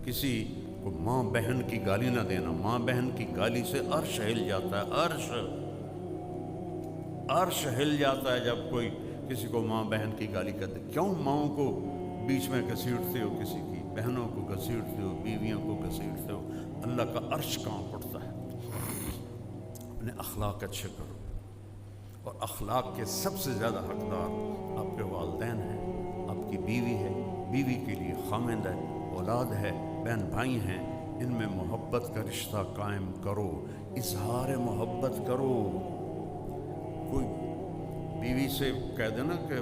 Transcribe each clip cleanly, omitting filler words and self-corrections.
کسی کو ماں بہن کی گالی نہ دینا. ماں بہن کی گالی سے عرش ہل جاتا ہے. عرش ہل جاتا ہے جب کوئی کسی کو ماں بہن کی گالی کرتے. کیوں ماؤں کو بیچ میں گھسیٹتے ہو, کسی کی بہنوں کو گھسیٹتے ہو, بیویوں کو گھسیٹتے ہو؟ اللہ کا عرش کہاں پڑتا ہے؟ اپنے اخلاق اچھے کرو. اور اخلاق کے سب سے زیادہ حقدار آپ کے والدین ہیں, آپ کی بیوی ہے, بیوی کے لیے خامند ہے, اولاد ہے, بہن بھائی ہیں. ان میں محبت کا رشتہ قائم کرو, اظہار محبت کرو. کوئی بیوی سے کہہ دے نا کہ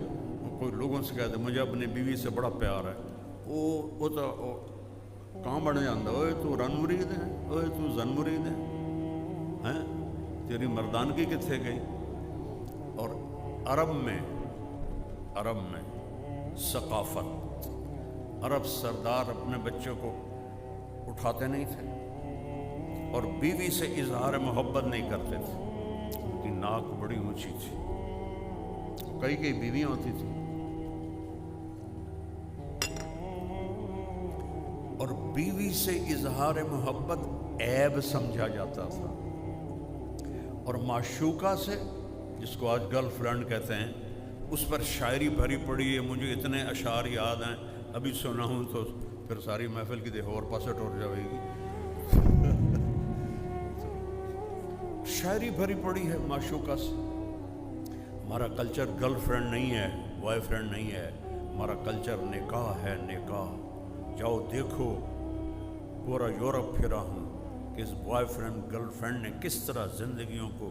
کوئی لوگوں سے کہہ دے مجھے اپنی بیوی سے بڑا پیار ہے, وہ تو کہاں بڑھ جاتا, اوے تو رن مرید ہے, اوے تو زن مرید ہے, تیری مردانگی کتنے گئی؟ اور عرب میں ثقافت, عرب سردار اپنے بچوں کو اٹھاتے نہیں تھے اور بیوی سے اظہار محبت نہیں کرتے تھے. ان کی ناک بڑی اونچی تھی, کئی بیویاں ہوتی تھیں, اور بیوی سے اظہار محبت عیب سمجھا جاتا تھا. اور معشوقہ سے, جس کو آج گرل فرینڈ کہتے ہیں, اس پر شاعری بھری پڑی ہے. مجھے اتنے اشعار یاد ہیں, ابھی سنا ہوں تو پھر ساری محفل کی دیکھو اور پاسے ٹوٹ جائے گی. شاعری بھری پڑی ہے معشوقہ سے. ہمارا کلچر گرل فرینڈ نہیں ہے, بوائے فرینڈ نہیں ہے. ہمارا کلچر نکاح ہے, نکاح. جاؤ دیکھو, پورا یورپ پھرا ہوں کہ اس بوائے فرینڈ گرل فرینڈ نے کس طرح زندگیوں کو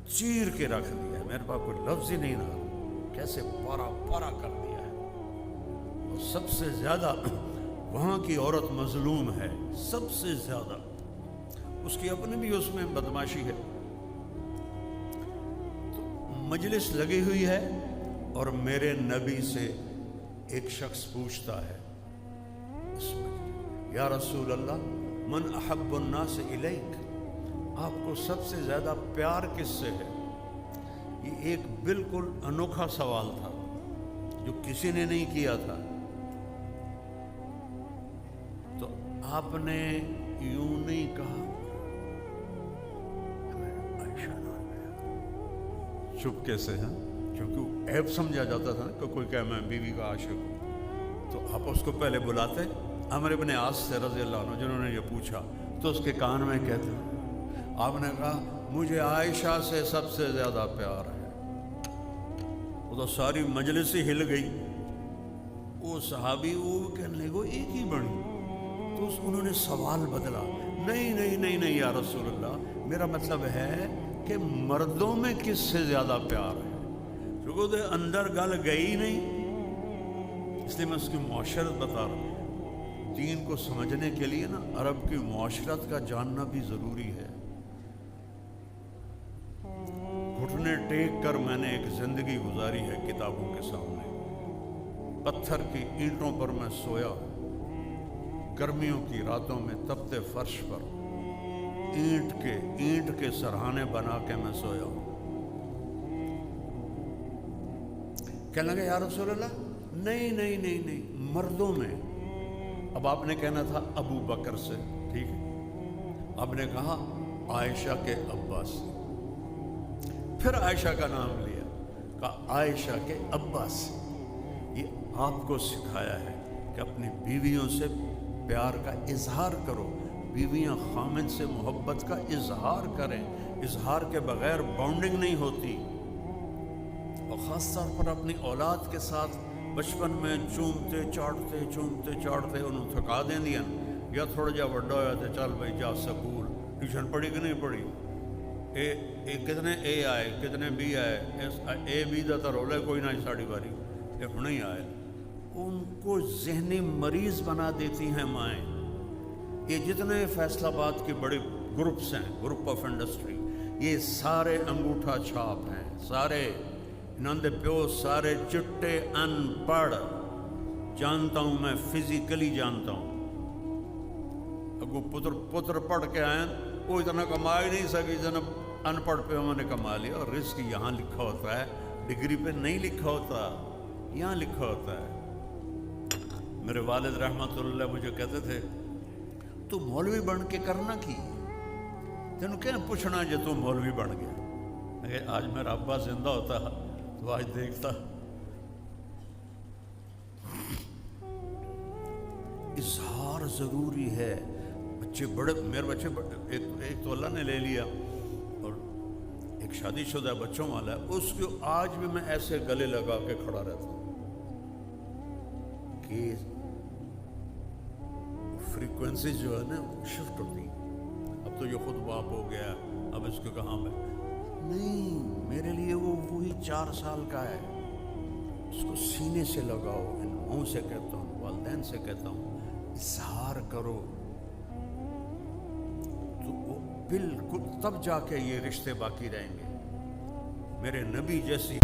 چیر کے رکھ دیا ہے. میرے پاس کوئی لفظ ہی نہیں رہا, کیسے پارا پارا کر دیا ہے. اور سب سے زیادہ وہاں کی عورت مظلوم ہے, سب سے زیادہ. اس کی اپنی بھی اس میں بدماشی ہے. تو مجلس لگی ہوئی ہے اور میرے نبی سے ایک شخص پوچھتا ہے اس مجلس, یا رسول اللہ من احب الناس الیک, آپ کو سب سے زیادہ پیار کس سے ہے؟ یہ ایک بالکل انوکھا سوال تھا جو کسی نے نہیں کیا تھا. تو آپ نے یوں نہیں کہا, چپکے سے, کیونکہ عیب سمجھا جاتا تھا نا کہ کوئی کہے میں بیوی کا عاشق ہوں. تو آپ اس کو پہلے بلاتے عمرو بن عاص سے رضی اللہ عنہ, جنہوں نے یہ پوچھا, تو اس کے کان میں کہتے, آپ نے کہا مجھے عائشہ سے سب سے زیادہ پیار ہے. وہ تو ساری مجلس ہی ہل گئی. وہ صحابی وہ کہنے لگے ایک ہی بڑی. تو انہوں نے سوال بدلا, نہیں یا رسول اللہ, میرا مطلب ہے کہ مردوں میں کس سے زیادہ پیار ہے. کیونکہ اندر گل گئی نہیں, اس لیے میں اس کی معاشرت بتا رہا ہوں. دین کو سمجھنے کے لیے نا عرب کی معاشرت کا جاننا بھی ضروری ہے. گھٹنے ٹیک کر میں نے ایک زندگی گزاری ہے کتابوں کے سامنے. پتھر کی اینٹوں پر میں سویا, گرمیوں کی راتوں میں تپتے فرش پر اینٹ کے سرہانے بنا کے میں سویا ہوں. کہنے لگے یا رسول اللہ نہیں مردوں میں. اب آپ نے کہنا تھا ابو بکر سے, ٹھیک ہے, آپ نے کہا عائشہ کے ابا سے, پھر عائشہ کا نام لیا, کہا عائشہ کے ابا سے. یہ آپ کو سکھایا ہے کہ اپنی بیویوں سے پیار کا اظہار کرو. بیویاں خامد سے محبت کا اظہار کریں. اظہار کے بغیر بانڈنگ نہیں ہوتی. اور خاص طور پر اپنی اولاد کے ساتھ بچپن میں چومتے چاڑتے انہوں تھکا دیں دیا, یا تھوڑا جا وڈا ہوا تو چل بھائی جا سکول, ٹیوشن پڑھی کہ نہیں پڑھی, کتنے اے آئے کتنے بی آئے, اے بی دا تو رولے کوئی نہ ساڑی باری, یہ ہوں ہی آئے. ان کو ذہنی مریض بنا دیتی ہیں مائیں. یہ جتنے فیصل آباد کے بڑے گروپس ہیں, گروپ آف انڈسٹری, یہ سارے انگوٹھا چھاپ ہیں, سارے انہوں نے پیو سارے چٹے ان پڑھ. جانتا ہوں میں, فزیکلی جانتا ہوں. اگو پتر پڑھ کے آئے, وہ اتنا کما ہی نہیں سکی جتنا ان پڑھ پہ ہم نے کما لیا. اور رزق یہاں لکھا ہوتا ہے, ڈگری پہ نہیں لکھا ہوتا, یہاں لکھا ہوتا ہے. میرے والد رحمت اللہ مجھے کہتے تھے تو مولوی بن کے کرنا کی تینوں کیا پوچھنا جے تو مولوی بن گیا. آج میرا ابا زندہ ہوتا تو آج دیکھتا. اظہار ضروری ہے. بچے بڑے، میرے بچے ایک تو اللہ نے لے لیا اور ایک شادی شدہ بچوں والا ہے، اس کو آج بھی میں ایسے گلے لگا کے کھڑا رہتا ہوں کہ فریکوینسی جو ہے نا شفٹ ہوتی. اب تو یہ خود باپ ہو گیا، اب اس کو کہاں میں نہیں، میرے لیے وہ وہی 4 سال کا ہے. اس کو سینے سے لگاؤ. ان منہ سے کہتا ہوں، والدین سے کہتا ہوں، اظہار کرو تو وہ بالکل تب جا کے یہ رشتے باقی رہیں گے. میرے نبی جیسی